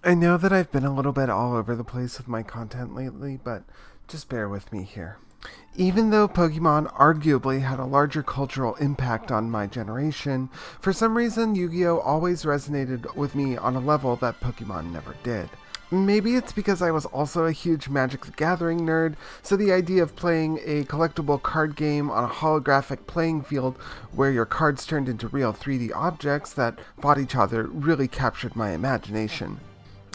I know that I've been a little bit all over the place with my content lately, but just bear with me here. Even though Pokemon arguably had a larger cultural impact on my generation, for some reason Yu-Gi-Oh! Always resonated with me on a level that Pokemon never did. Maybe it's because I was also a huge Magic the Gathering nerd, so the idea of playing a collectible card game on a holographic playing field where your cards turned into real 3D objects that fought each other really captured my imagination.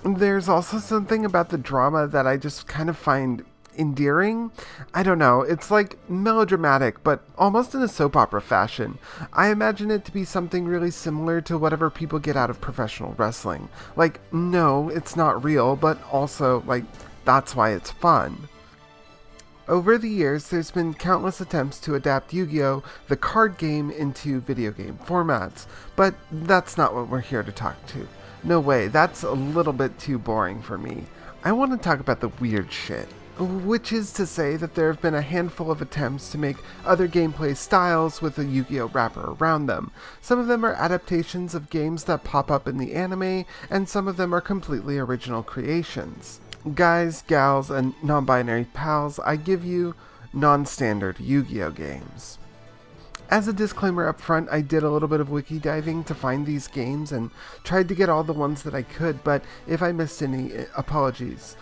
There's also something about the drama that I just kind of find endearing. I don't know, it's like melodramatic, but almost in a soap opera fashion. I imagine it to be something really similar to whatever people get out of professional wrestling. Like, no, it's not real, but also, like, that's why it's fun. Over the years, there's been countless attempts to adapt Yu-Gi-Oh! The card game into video game formats, but that's not what we're here to talk to. No way, that's a little bit too boring for me. I want to talk about the weird shit. Which is to say that there have been a handful of attempts to make other gameplay styles with a Yu-Gi-Oh! Wrapper around them. Some of them are adaptations of games that pop up in the anime, and some of them are completely original creations. Guys, gals, and non-binary pals, I give you non-standard Yu-Gi-Oh! Games. As a disclaimer up front, I did a little bit of wiki diving to find these games and tried to get all the ones that I could, but if I missed any, apologies.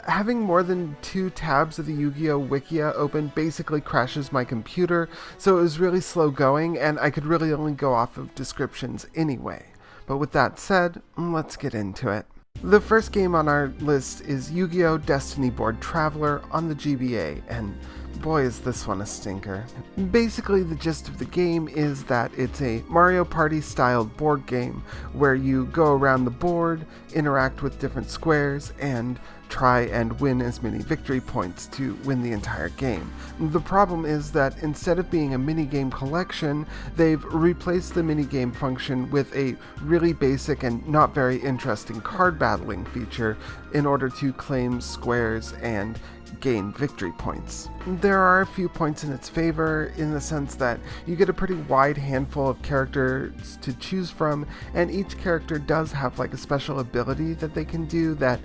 Having more than 2 tabs of the Yu-Gi-Oh! Wikia open basically crashes my computer, so it was really slow going and I could really only go off of descriptions anyway. But with that said, let's get into it. The first game on our list is Yu-Gi-Oh! Destiny Board Traveler on the GBA, and boy is this one a stinker. Basically, the gist of the game is that it's a Mario Party styled board game where you go around the board, interact with different squares, and try and win as many victory points to win the entire game. The problem is that instead of being a minigame collection, they've replaced the minigame function with a really basic and not very interesting card battling feature in order to claim squares and gain victory points. There are a few points in its favor in the sense that you get a pretty wide handful of characters to choose from, and each character does have like a special ability that they can do that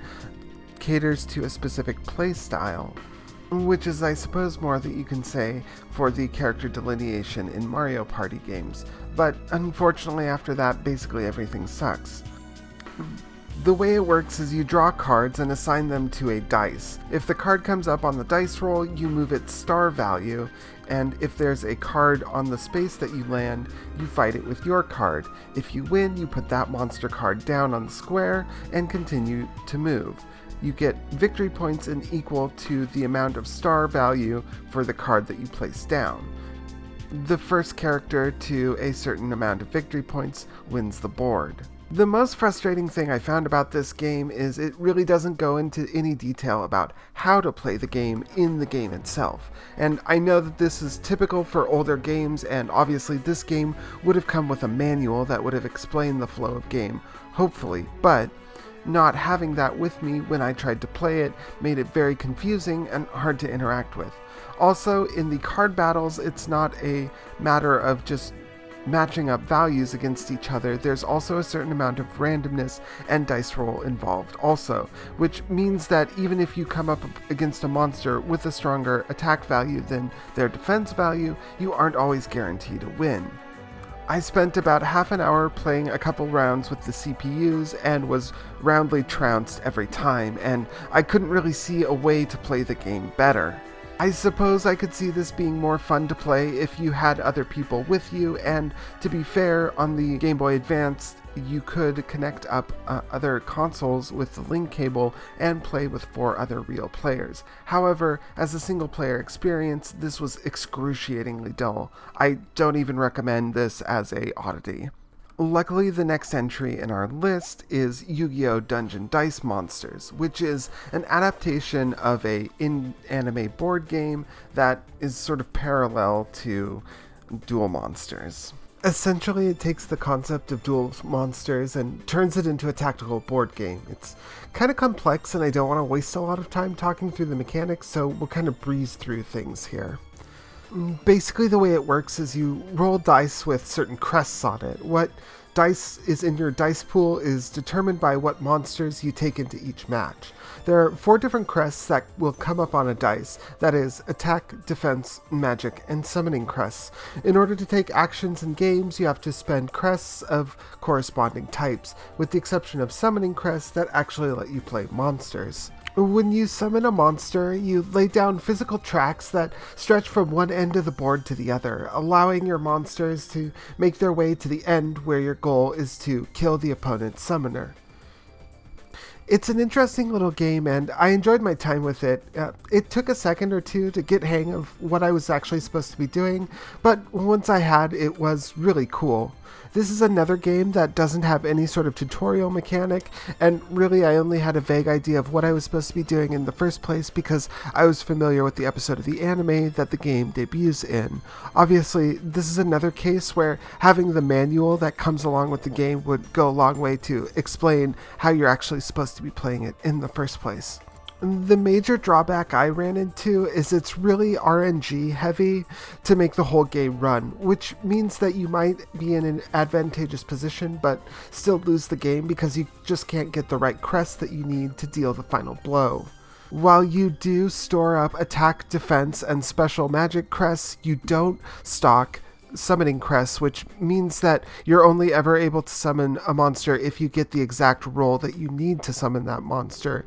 caters to a specific play style, which is, I suppose, more that you can say for the character delineation in Mario Party games, but unfortunately after that, basically everything sucks. The way it works is you draw cards and assign them to a dice. If the card comes up on the dice roll, you move its star value, and if there's a card on the space that you land, you fight it with your card. If you win, you put that monster card down on the square and continue to move. You get victory points equal to the amount of star value for the card that you place down. The first character to a certain amount of victory points wins the board. The most frustrating thing I found about this game is it really doesn't go into any detail about how to play the game in the game itself. And I know that this is typical for older games, and obviously this game would have come with a manual that would have explained the flow of game, hopefully, but not having that with me when I tried to play it made it very confusing and hard to interact with. Also, in the card battles, it's not a matter of just matching up values against each other. There's also a certain amount of randomness and dice roll involved also, which means that even if you come up against a monster with a stronger attack value than their defense value, you aren't always guaranteed a win. I spent about half an hour playing a couple rounds with the CPUs and was roundly trounced every time, and I couldn't really see a way to play the game better. I suppose I could see this being more fun to play if you had other people with you, and to be fair, on the Game Boy Advance, you could connect up other consoles with the link cable and play with 4 other real players. However, as a single player experience, this was excruciatingly dull. I don't even recommend this as a oddity. Luckily, the next entry in our list is Yu-Gi-Oh! Dungeon Dice Monsters, which is an adaptation of a in-anime board game that is sort of parallel to Duel Monsters. Essentially, it takes the concept of Duel Monsters and turns it into a tactical board game. It's kind of complex, and I don't want to waste a lot of time talking through the mechanics, so we'll kind of breeze through things here. Basically, the way it works is you roll dice with certain crests on it. What dice is in your dice pool is determined by what monsters you take into each match. There are 4 different crests that will come up on a dice, that is, attack, defense, magic, and summoning crests. In order to take actions in games, you have to spend crests of corresponding types, with the exception of summoning crests that actually let you play monsters. When you summon a monster, you lay down physical tracks that stretch from one end of the board to the other, allowing your monsters to make their way to the end where your goal is to kill the opponent's summoner. It's an interesting little game, and I enjoyed my time with it. It took a second or two to get hang of what I was actually supposed to be doing, but once I had, it was really cool. This is another game that doesn't have any sort of tutorial mechanic, and really I only had a vague idea of what I was supposed to be doing in the first place because I was familiar with the episode of the anime that the game debuts in. Obviously, this is another case where having the manual that comes along with the game would go a long way to explain how you're actually supposed to be playing it in the first place. The major drawback I ran into is it's really RNG heavy to make the whole game run, which means that you might be in an advantageous position but still lose the game because you just can't get the right crest that you need to deal the final blow. While you do store up attack, defense, and special magic crests, you don't stock summoning crests, which means that you're only ever able to summon a monster if you get the exact roll that you need to summon that monster,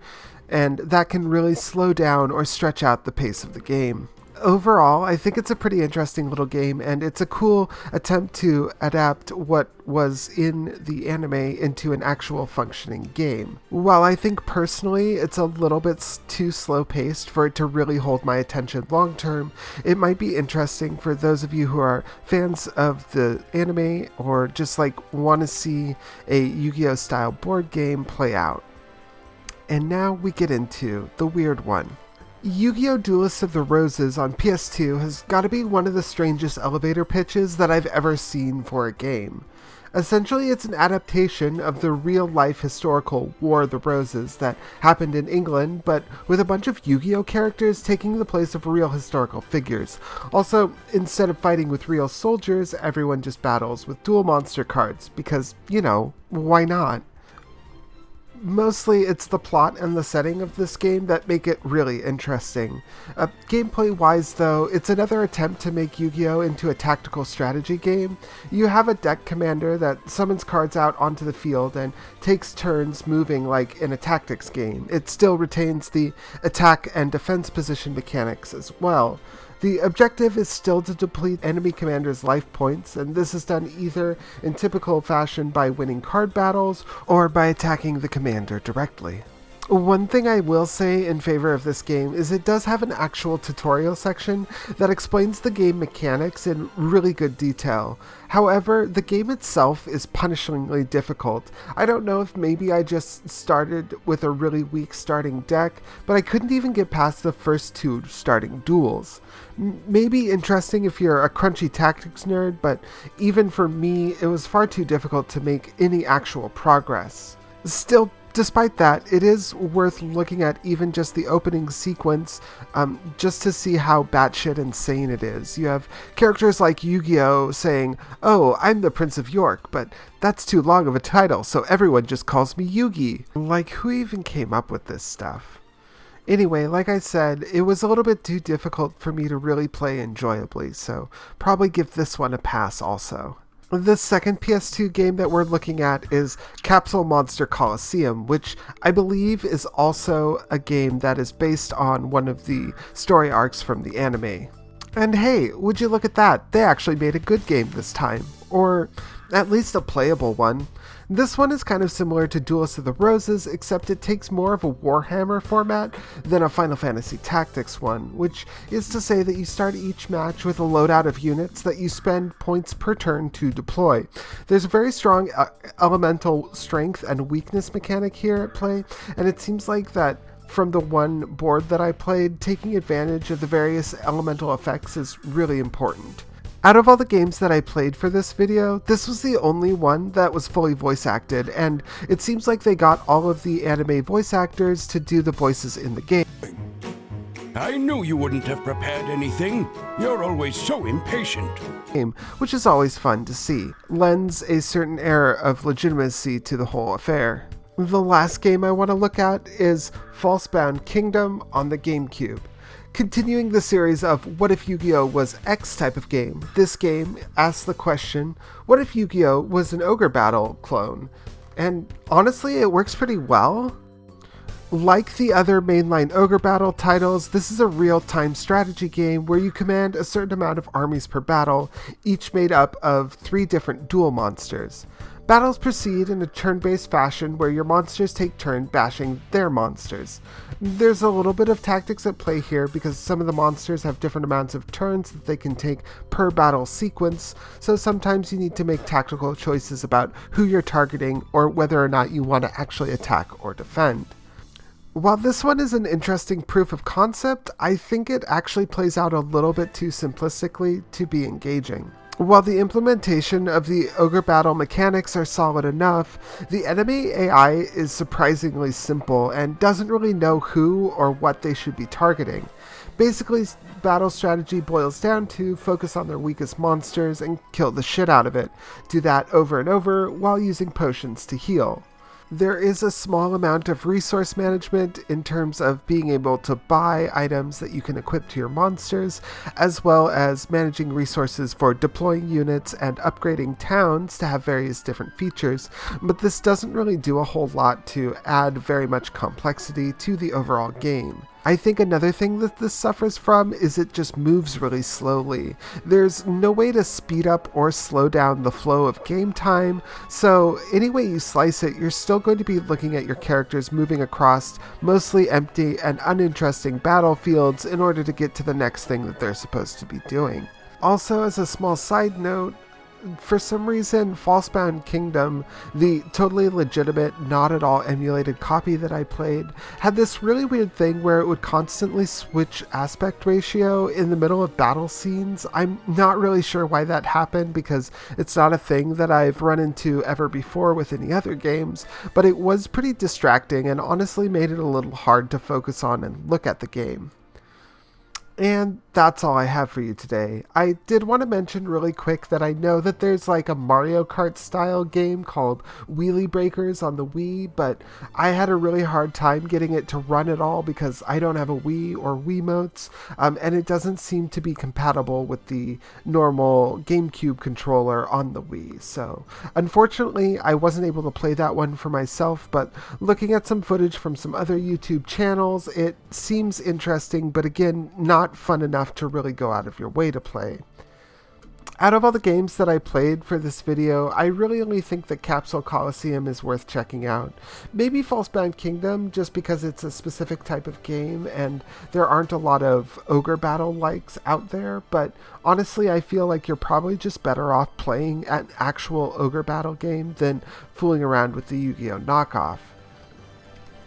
and that can really slow down or stretch out the pace of the game. Overall, I think it's a pretty interesting little game, and it's a cool attempt to adapt what was in the anime into an actual functioning game. While I think personally it's a little bit too slow-paced for it to really hold my attention long-term, it might be interesting for those of you who are fans of the anime or just want to see a Yu-Gi-Oh style board game play out. And now we get into the weird one. Yu-Gi-Oh! Duelists of the Roses on PS2 has got to be one of the strangest elevator pitches that I've ever seen for a game. Essentially, it's an adaptation of the real-life historical War of the Roses that happened in England, but with a bunch of Yu-Gi-Oh! Characters taking the place of real historical figures. Also, instead of fighting with real soldiers, everyone just battles with dual monster cards, because, why not? Mostly it's the plot and the setting of this game that make it really interesting. Gameplay-wise though, it's another attempt to make Yu-Gi-Oh! Into a tactical strategy game. You have a deck commander that summons cards out onto the field and takes turns moving like in a tactics game. It still retains the attack and defense position mechanics as well. The objective is still to deplete enemy commanders' life points, and this is done either in typical fashion by winning card battles or by attacking the commander directly. One thing I will say in favor of this game is it does have an actual tutorial section that explains the game mechanics in really good detail. However, the game itself is punishingly difficult. I don't know if maybe I just started with a really weak starting deck, but I couldn't even get past the first 2 starting duels. Maybe interesting if you're a crunchy tactics nerd, but even for me, it was far too difficult to make any actual progress. Still, despite that, it is worth looking at even just the opening sequence, just to see how batshit insane it is. You have characters like Yugioh saying, "Oh, I'm the Prince of York, but that's too long of a title, so everyone just calls me Yugi." Like, who even came up with this stuff? Anyway, like I said, it was a little bit too difficult for me to really play enjoyably, so probably give this one a pass also. The second PS2 game that we're looking at is Capsule Monster Coliseum, which I believe is also a game that is based on one of the story arcs from the anime. And hey, would you look at that? They actually made a good game this time, or at least a playable one. This one is kind of similar to Duelists of the Roses, except it takes more of a Warhammer format than a Final Fantasy Tactics one, which is to say that you start each match with a loadout of units that you spend points per turn to deploy. There's a very strong elemental strength and weakness mechanic here at play, and it seems like that from the one board that I played, taking advantage of the various elemental effects is really important. Out of all the games that I played for this video, this was the only one that was fully voice acted, and it seems like they got all of the anime voice actors to do the voices in the game. I knew you wouldn't have prepared anything. You're always so impatient. Which is always fun to see, lends a certain air of legitimacy to the whole affair. The last game I want to look at is Falsebound Kingdom on the GameCube. Continuing the series of What if Yu-Gi-Oh was X type of game, this game asks the question, what if Yu-Gi-Oh was an Ogre Battle clone? And honestly, it works pretty well. Like the other mainline Ogre Battle titles, this is a real-time strategy game where you command a certain amount of armies per battle, each made up of 3 different duel monsters. Battles proceed in a turn-based fashion where your monsters take turn bashing their monsters. There's a little bit of tactics at play here because some of the monsters have different amounts of turns that they can take per battle sequence, so sometimes you need to make tactical choices about who you're targeting or whether or not you want to actually attack or defend. While this one is an interesting proof of concept, I think it actually plays out a little bit too simplistically to be engaging. While the implementation of the Ogre Battle mechanics are solid enough, the enemy AI is surprisingly simple and doesn't really know who or what they should be targeting. Basically, battle strategy boils down to focus on their weakest monsters and kill the shit out of it. Do that over and over while using potions to heal. There is a small amount of resource management in terms of being able to buy items that you can equip to your monsters, as well as managing resources for deploying units and upgrading towns to have various different features, but this doesn't really do a whole lot to add very much complexity to the overall game. I think another thing that this suffers from is it just moves really slowly. There's no way to speed up or slow down the flow of game time, so any way you slice it, you're still going to be looking at your characters moving across mostly empty and uninteresting battlefields in order to get to the next thing that they're supposed to be doing. Also, as a small side note, for some reason, Falsebound Kingdom, the totally legitimate, not at all emulated copy that I played, had this really weird thing where it would constantly switch aspect ratio in the middle of battle scenes. I'm not really sure why that happened because it's not a thing that I've run into ever before with any other games, but it was pretty distracting and honestly made it a little hard to focus on and look at the game. And that's all I have for you today. I did want to mention really quick that I know that there's like a Mario Kart style game called Wheelie Breakers on the Wii, but I had a really hard time getting it to run at all because I don't have a Wii or Wiimotes, and it doesn't seem to be compatible with the normal GameCube controller on the Wii. So unfortunately, I wasn't able to play that one for myself, but looking at some footage from some other YouTube channels, it seems interesting, but again, not fun enough to really go out of your way to play. Out of all the games that I played for this video, I really only think that Capsule Coliseum is worth checking out. Maybe Falsebound Kingdom, just because it's a specific type of game and there aren't a lot of Ogre Battle likes out there, but honestly I feel like you're probably just better off playing an actual Ogre Battle game than fooling around with the Yu-Gi-Oh knockoff.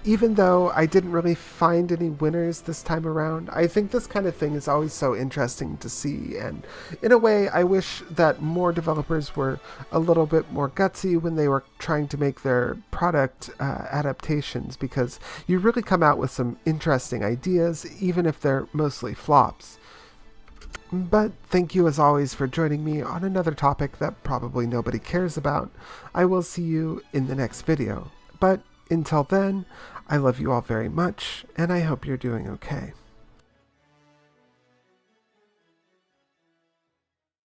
Even though I didn't really find any winners this time around, I think this kind of thing is always so interesting to see, and in a way I wish that more developers were a little bit more gutsy when they were trying to make their product adaptations, because you really come out with some interesting ideas, even if they're mostly flops. But thank you as always for joining me on another topic that probably nobody cares about. I will see you in the next video. But until then, I love you all very much, and I hope you're doing okay.